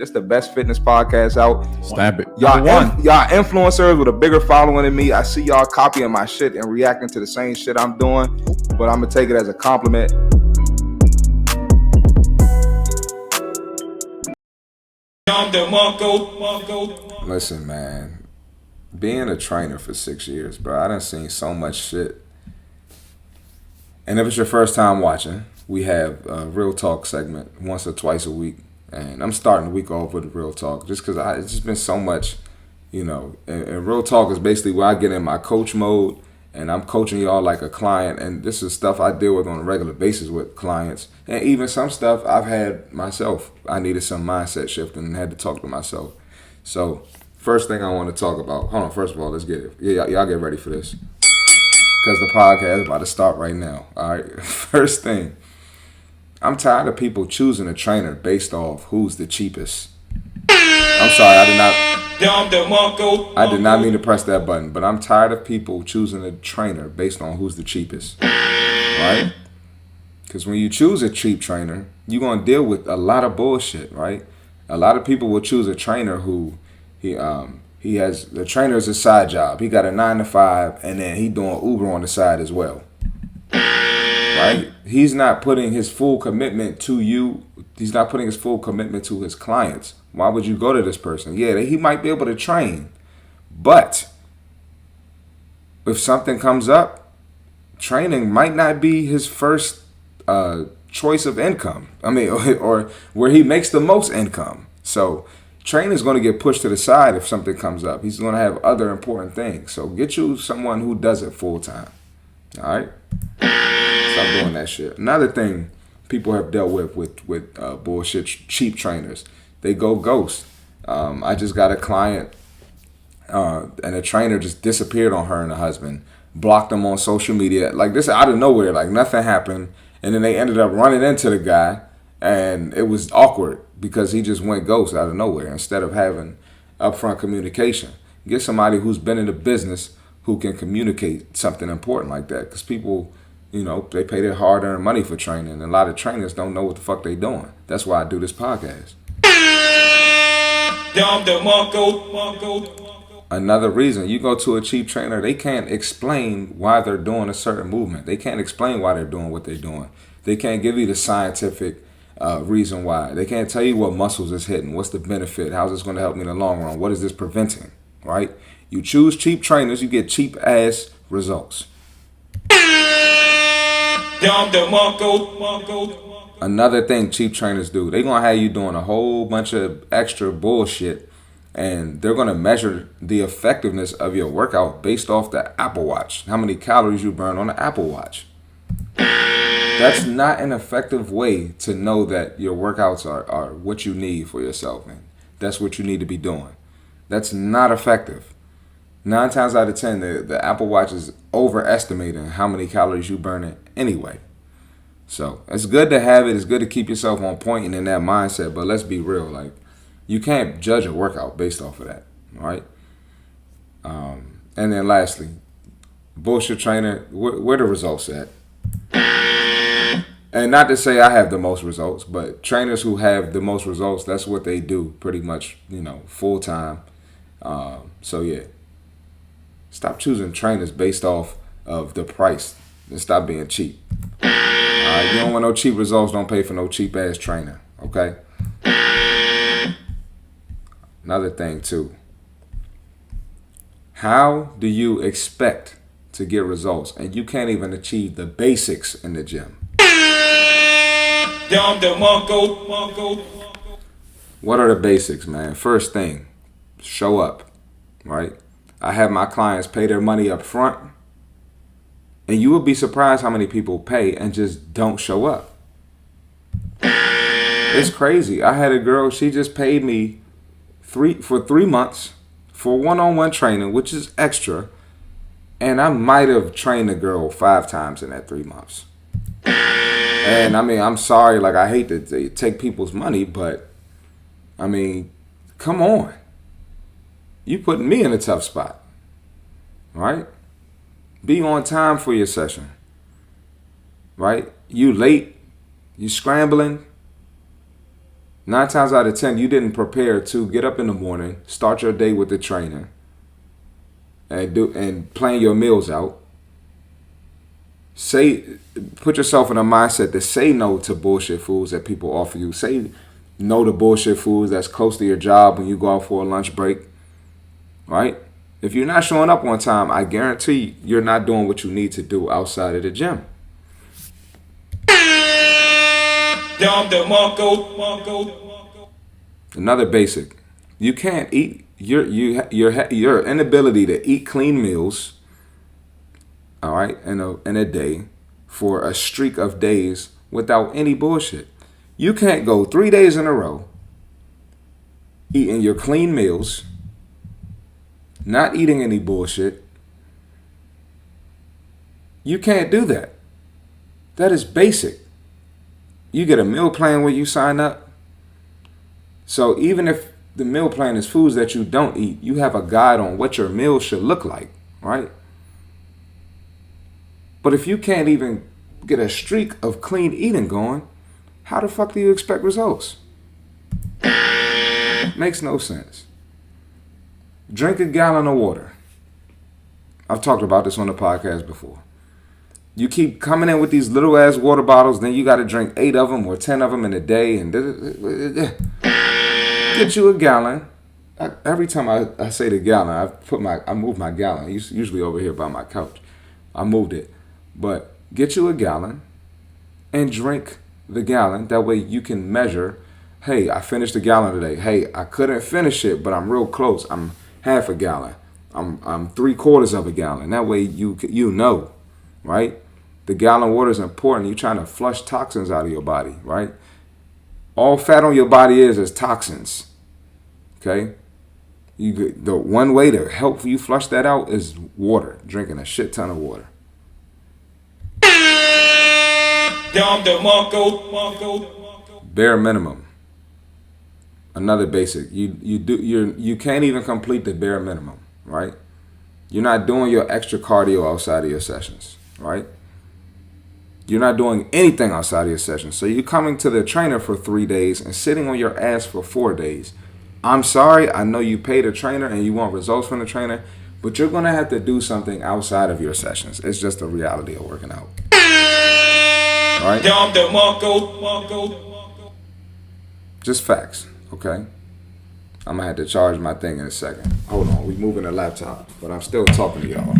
This the best fitness podcast out. Stamp it. Y'all influencers with a bigger following than me. I see y'all copying my shit and reacting to the same shit I'm doing, but I'm gonna take it as a compliment. Listen, man, being a trainer for 6 years, bro, I done seen so much shit. And if it's your first time watching, we have a Real Talk segment once or twice a week. And I'm starting the week off with Real Talk just because it's just been so much, you know. And Real Talk is basically where I get in my coach mode and I'm coaching y'all like a client. And this is stuff I deal with on a regular basis with clients. And even some stuff I've had myself. I needed some mindset shift and had to talk to myself. So first thing I want to talk about. Hold on, first of all, let's get it. Yeah, y'all get ready for this. Because the podcast is about to start right now. All right. First thing. I'm tired of people choosing a trainer based off who's the cheapest. I'm sorry, I did not mean to press that button, but I'm tired of people choosing a trainer based on who's the cheapest. Right? Because when you choose a cheap trainer, you're going to deal with a lot of bullshit, right? A lot of people will choose a trainer who he has, the trainer is a side job. He got a 9 to 5 and then he doing Uber on the side as well. Right? He's not putting his full commitment to you. He's not putting his full commitment to his clients. Why would you go to this person? Yeah, he might be able to train. But if something comes up, training might not be his first choice of income. I mean, or where he makes the most income. So training is going to get pushed to the side if something comes up. He's going to have other important things. So get you someone who does it full time. All right? Stop doing that shit. Another thing people have dealt with bullshit cheap trainers, they go ghost. I just got a client and a trainer just disappeared on her and her husband, blocked them on social media, like this out of nowhere, like nothing happened, and then they ended up running into the guy, and it was awkward because he just went ghost out of nowhere instead of having upfront communication. Get somebody who's been in the business who can communicate something important like that, because people, you know, they pay their hard-earned money for training, and a lot of trainers don't know what the fuck they doing. That's why I do this podcast. Another reason, you go to a cheap trainer, they can't explain why they're doing a certain movement. They can't explain why they're doing what they're doing. They can't give you the scientific reason why. They can't tell you what muscles is hitting, what's the benefit, how's this going to help me in the long run, what is this preventing, right? You choose cheap trainers, you get cheap-ass results. Another thing cheap trainers do, they're going to have you doing a whole bunch of extra bullshit, and they're going to measure the effectiveness of your workout based off the Apple Watch, how many calories you burn on the Apple Watch. That's not an effective way to know that your workouts are what you need for yourself, and that's what you need to be doing. That's not effective. 9 times out of 10, the Apple Watch is overestimating how many calories you burn anyway. So it's good to have it. It's good to keep yourself on point and in that mindset. But let's be real. Like, you can't judge a workout based off of that. All right? And then lastly, bullshit trainer, where the results at? And not to say I have the most results, but trainers who have the most results, that's what they do pretty much, you know, full time. So yeah. Stop choosing trainers based off of the price and stop being cheap. You don't want no cheap results, don't pay for no cheap ass trainer, okay? Another thing too. How do you expect to get results and you can't even achieve the basics in the gym? What are the basics, man? First thing, show up, right? I have my clients pay their money up front, and you will be surprised how many people pay and just don't show up. It's crazy. I had a girl, she just paid me for 3 months for one-on-one training, which is extra, and I might have trained the girl 5 times in that 3 months. And I mean, I'm sorry, like I hate to take people's money, but I mean, come on. You putting me in a tough spot, right? Be on time for your session, right? You late, you scrambling. 9 times out of 10, you didn't prepare to get up in the morning, start your day with the trainer, and plan your meals out. Put yourself in a mindset to say no to bullshit foods that people offer you. Say no to bullshit foods that's close to your job when you go out for a lunch break, right? If you're not showing up on time, I guarantee you're not doing what you need to do outside of the gym. Another basic, you can't eat your inability to eat clean meals, all right, in a day for a streak of days without any bullshit. You can't go 3 days in a row eating your clean meals, not eating any bullshit. You can't do that. That is basic. You get a meal plan when you sign up. So even if the meal plan is foods that you don't eat, you have a guide on what your meal should look like, right? But if you can't even get a streak of clean eating going, how the fuck do you expect results? Makes no sense. Drink a gallon of water. I've talked about this on the podcast before. You keep coming in with these little ass water bottles, then you got to drink 8 of them or 10 of them in a day, and get you a gallon. Every time I say the gallon, I move my gallon. It's usually over here by my couch. I moved it, but get you a gallon and drink the gallon. That way you can measure. Hey, I finished a gallon today. Hey, I couldn't finish it, but I'm real close. I'm half a gallon. I'm 3/4 of a gallon. That way you know, right? The gallon of water is important. You're trying to flush toxins out of your body, right? All fat on your body is toxins. Okay? The one way to help you flush that out is water. Drinking a shit ton of water. Bare minimum. Another basic. You can't even complete the bare minimum, right? You're not doing your extra cardio outside of your sessions, right? You're not doing anything outside of your sessions. So you're coming to the trainer for 3 days and sitting on your ass for 4 days. I'm sorry, I know you paid a trainer and you want results from the trainer, but you're going to have to do something outside of your sessions. It's just the reality of working out. All right? Just facts, okay? I'm going to have to charge my thing in a second. Hold on, we moving the laptop, but I'm still talking to y'all.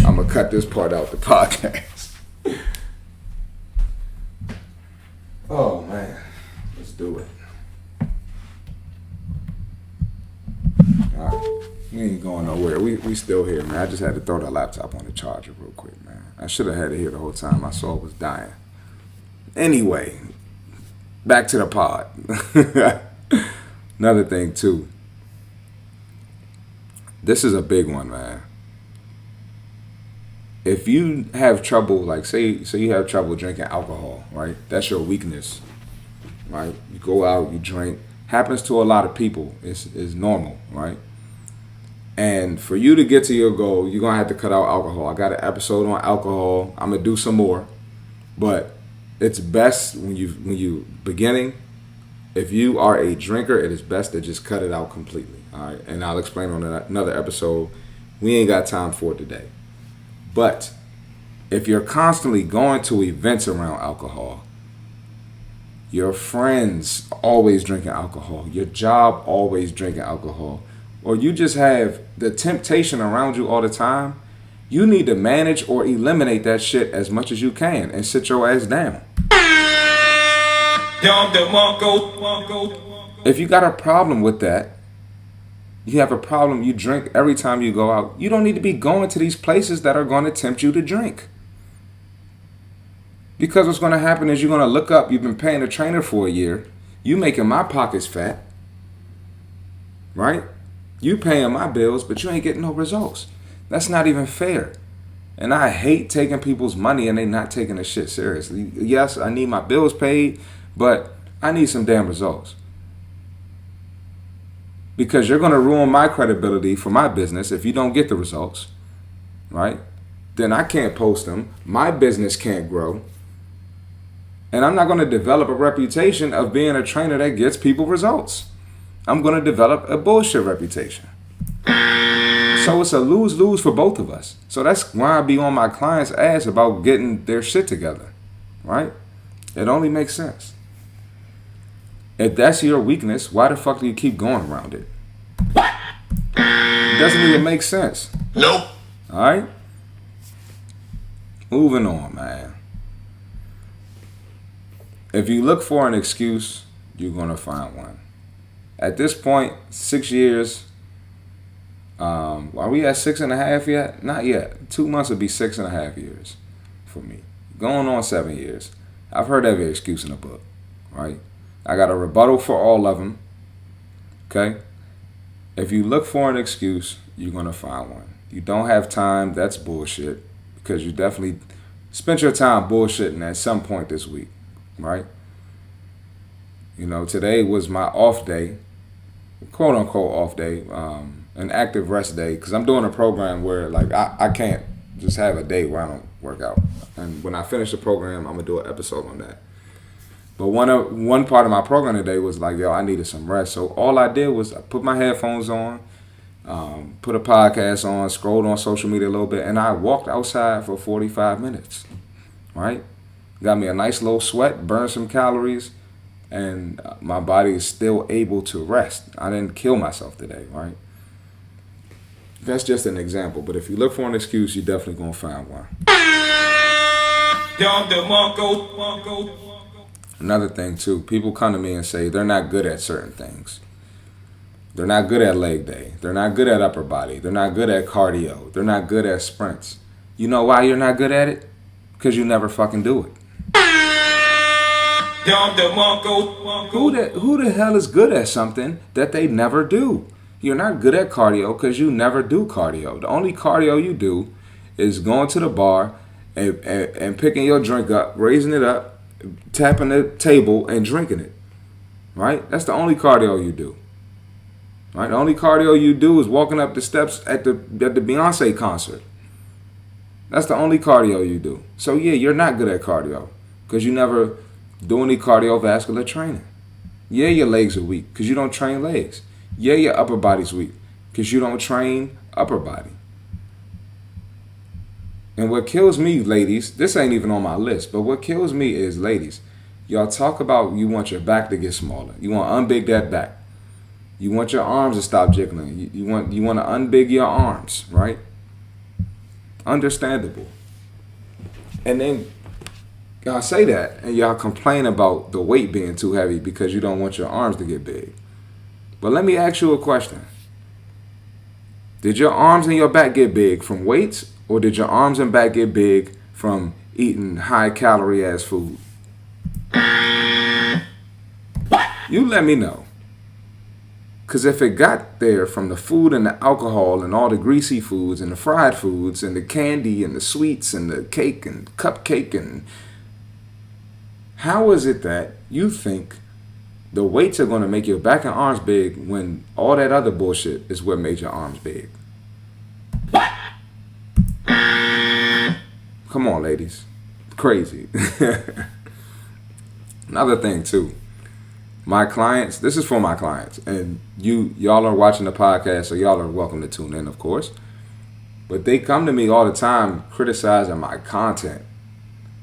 I'm going to cut this part out the podcast. Oh, man. Let's do it. All right. We ain't going nowhere. We still here, man. I just had to throw the laptop on the charger real quick, man. I should have had it here the whole time. I saw it was dying. Anyway, back to the pod. Another thing, too. This is a big one, man. If you have trouble, like say you have trouble drinking alcohol, right? That's your weakness, right? You go out, you drink. Happens to a lot of people. It's normal, right? And for you to get to your goal, you're going to have to cut out alcohol. I got an episode on alcohol. I'm going to do some more. But it's best when you beginning, if you are a drinker, it is best to just cut it out completely, all right? And I'll explain on another episode. We ain't got time for it today. But if you're constantly going to events around alcohol, your friends always drinking alcohol, your job always drinking alcohol, or you just have the temptation around you all the time, you need to manage or eliminate that shit as much as you can and sit your ass down. If you got a problem with that, you have a problem, you drink every time you go out, you don't need to be going to these places that are going to tempt you to drink. Because what's going to happen is you're going to look up, you've been paying a trainer for a year, you making my pockets fat, right? You paying my bills, but you ain't getting no results. That's not even fair. And I hate taking people's money and they not taking the shit seriously. Yes, I need my bills paid, but I need some damn results. Because you're going to ruin my credibility for my business if you don't get the results, right? Then I can't post them. My business can't grow. And I'm not going to develop a reputation of being a trainer that gets people results. I'm going to develop a bullshit reputation. So it's a lose-lose for both of us. So that's why I be on my clients' ass about getting their shit together, right? It only makes sense. If that's your weakness, why the fuck do you keep going around it? It doesn't even make sense. Nope. All right? Moving on, man. If you look for an excuse, you're going to find one. At this point, 6 years, are we at 6.5 yet? Not yet. 2 months would be 6.5 years for me. Going on 7 years. I've heard every excuse in the book, right? I got a rebuttal for all of them, okay? If you look for an excuse, you're going to find one. You don't have time, that's bullshit, because you definitely spent your time bullshitting at some point this week, right? You know, today was my off day, quote unquote off day, an active rest day, because I'm doing a program where like I can't just have a day where I don't work out. And when I finish the program, I'm gonna do an episode on that. But one part of my program today was like, yo, I needed some rest. So all I did was I put my headphones on, put a podcast on, scrolled on social media a little bit, and I walked outside for 45 minutes, right? Got me a nice little sweat, burned some calories, and my body is still able to rest. I didn't kill myself today, right? That's just an example, but if you look for an excuse, you're definitely going to find one. Another thing, too, people come to me and say they're not good at certain things. They're not good at leg day. They're not good at upper body. They're not good at cardio. They're not good at sprints. You know why you're not good at it? Because you never fucking do it. Who the hell is good at something that they never do? You're not good at cardio because you never do cardio. The only cardio you do is going to the bar and picking your drink up, raising it up, tapping the table and drinking it. Right? That's the only cardio you do. Right? The only cardio you do is walking up the steps at the Beyonce concert. That's the only cardio you do. So yeah, you're not good at cardio because you never do any cardiovascular training. Yeah, your legs are weak because you don't train legs. Yeah, your upper body's weak because you don't train upper body. And what kills me, ladies, this ain't even on my list, but what kills me is, ladies, y'all talk about you want your back to get smaller. You want to unbig that back. You want your arms to stop jiggling. You want to unbig your arms, right? Understandable. And then y'all say that and y'all complain about the weight being too heavy because you don't want your arms to get big. But let me ask you a question. Did your arms and your back get big from weights, or did your arms and back get big from eating high calorie ass food? You let me know. Because if it got there from the food and the alcohol and all the greasy foods and the fried foods and the candy and the sweets and the cake and cupcake, and how is it that you think the weights are going to make your back and arms big when all that other bullshit is what made your arms big? Come on, ladies. Crazy. Another thing, too. My clients, this is for my clients, and y'all are watching the podcast, so y'all are welcome to tune in, of course. But they come to me all the time criticizing my content.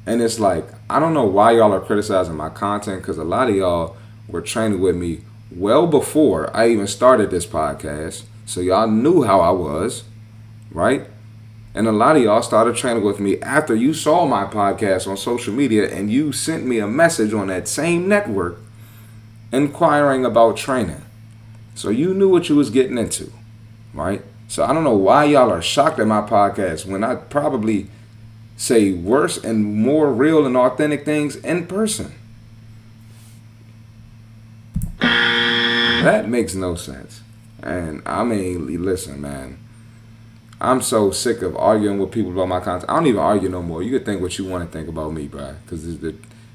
And it's like, I don't know why y'all are criticizing my content, because a lot of y'all were training with me well before I even started this podcast. So y'all knew how I was, right? And a lot of y'all started training with me after you saw my podcast on social media and you sent me a message on that same network inquiring about training. So you knew what you was getting into, right? So I don't know why y'all are shocked at my podcast when I probably say worse and more real and authentic things in person. That makes no sense. And I mean, listen, man. I'm so sick of arguing with people about my content. I don't even argue no more. You can think what you want to think about me, bro. Because,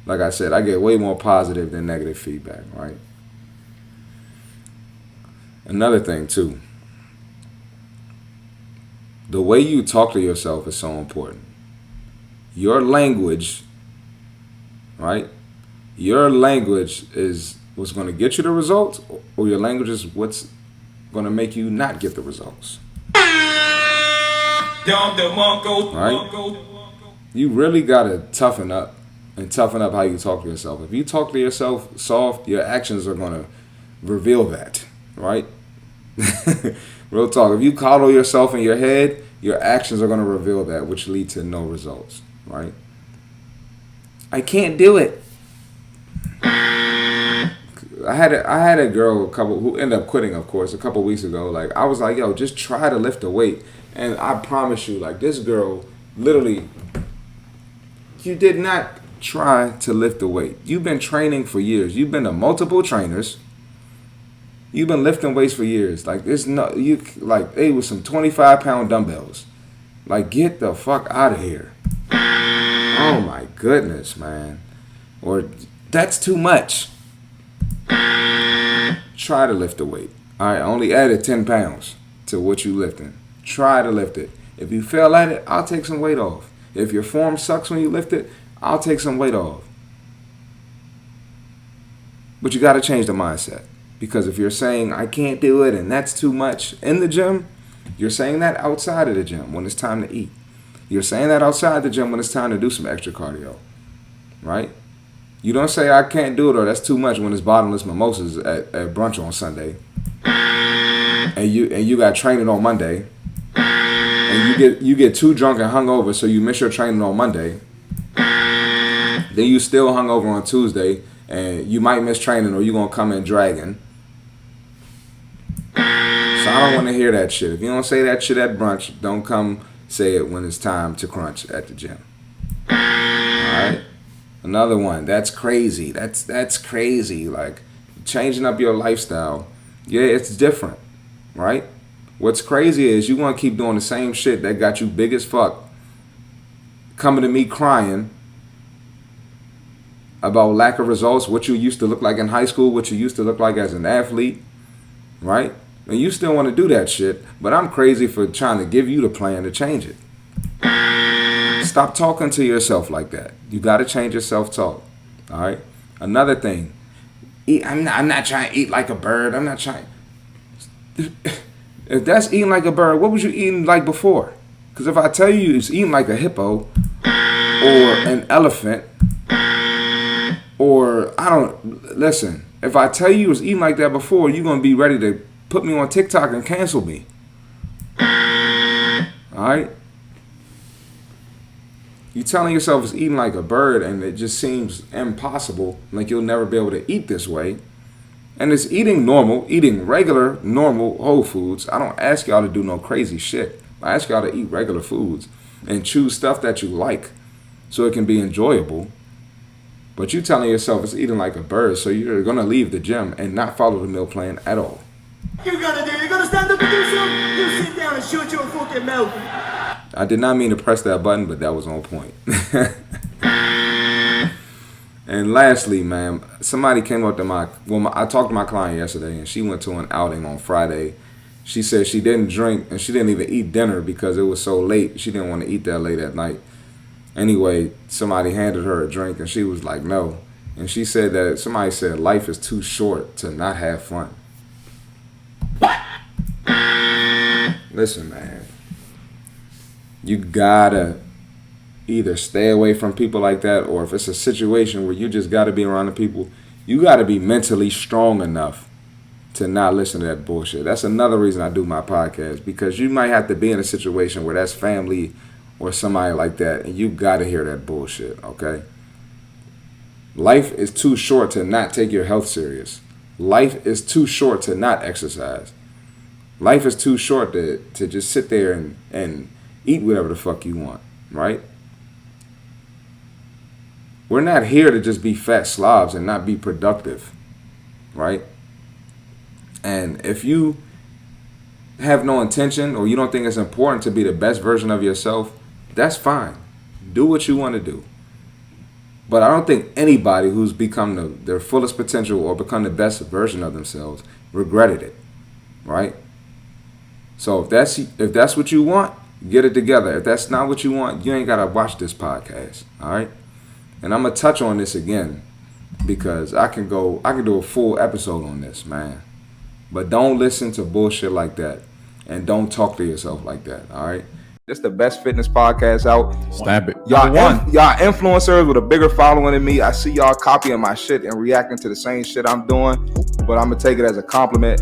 like I said, I get way more positive than negative feedback, right? Another thing, too. The way you talk to yourself is so important. Your language, right, Your language is what's going to get you the results, or your language is what's going to make you not get the results. Right? You really got to toughen up and toughen up how you talk to yourself. If you talk to yourself soft, your actions are going to reveal that. Right? Real talk. If you coddle yourself in your head, your actions are going to reveal that, which lead to no results. Right? I can't do it. I had a girl who ended up quitting, of course, a couple weeks ago. Like, I was like, yo, just try to lift a weight. And I promise you, like, this girl, literally, you did not try to lift the weight. You've been training for years. You've been to multiple trainers. You've been lifting weights for years. Like, it was some 25-pound dumbbells. Like, get the fuck out of here. Oh my goodness, man. Or that's too much. Try to lift the weight. All right, I only added 10 pounds to what you lifting. Try to lift it. If you fail at it, I'll take some weight off. If your form sucks when you lift it, I'll take some weight off. But you got to change the mindset. Because if you're saying, I can't do it and that's too much in the gym, you're saying that outside of the gym when it's time to eat. You're saying that outside the gym when it's time to do some extra cardio. Right? You don't say, I can't do it or that's too much when it's bottomless mimosas at brunch on Sunday. And you got training on Monday. And you get too drunk and hungover, so you miss your training on Monday. Then you still hungover on Tuesday, and you might miss training, or you're going to come in dragging. So I don't want to hear that shit. If you don't say that shit at brunch, don't come say it when it's time to crunch at the gym. Alright? Another one. That's crazy. That's crazy. Like, changing up your lifestyle. Yeah, it's different. Right? What's crazy is you want to keep doing the same shit that got you big as fuck. Coming to me crying about lack of results, what you used to look like in high school, what you used to look like as an athlete, right? And you still want to do that shit, but I'm crazy for trying to give you the plan to change it. Stop talking to yourself like that. You got to change your self-talk, all right? Another thing, I'm not trying to eat like a bird. I'm not trying. If that's eating like a bird, what was you eating like before? Because if I tell you it's eating like a hippo or an elephant, or listen, if I tell you it was eating like that before, you're going to be ready to put me on TikTok and cancel me. Alright? You telling yourself it's eating like a bird and it just seems impossible, like you'll never be able to eat this way. And it's eating regular, normal whole foods. I don't ask y'all to do no crazy shit. I ask y'all to eat regular foods and choose stuff that you like so it can be enjoyable. But you telling yourself it's eating like a bird, so you're going to leave the gym and not follow the meal plan at all. You're gonna stand up and do something? You sit down and shut your fucking mouth. I did not mean to press that button, but that was on point. And lastly, man, somebody came up to I talked to my client yesterday, and she went to an outing on Friday. She said she didn't drink, and she didn't even eat dinner because it was so late. She didn't want to eat that late at night. Anyway, somebody handed her a drink, and she was like, no. And she said that somebody said life is too short to not have fun. Listen, man. You gotta either stay away from people like that, or if it's a situation where you just gotta be around the people, you gotta be mentally strong enough to not listen to that bullshit. That's another reason I do my podcast, because you might have to be in a situation where that's family or somebody like that, and you gotta hear that bullshit, okay? Life is too short to not take your health serious. Life is too short to not exercise. Life is too short to just sit there and eat whatever the fuck you want, right? We're not here to just be fat slobs and not be productive, right? And if you have no intention, or you don't think it's important to be the best version of yourself, that's fine. Do what you want to do. But I don't think anybody who's become their fullest potential or become the best version of themselves regretted it, right? So if that's what you want, get it together. If that's not what you want, you ain't got to watch this podcast, all right? And I'm going to touch on this again. because I can do a full episode on this, man. But don't listen to bullshit like that, and don't talk to yourself like that. All right. This the best fitness podcast out. Stamp it. Y'all influencers with a bigger following than me. I see y'all copying my shit and reacting to the same shit I'm doing, but I'm gonna take it as a compliment.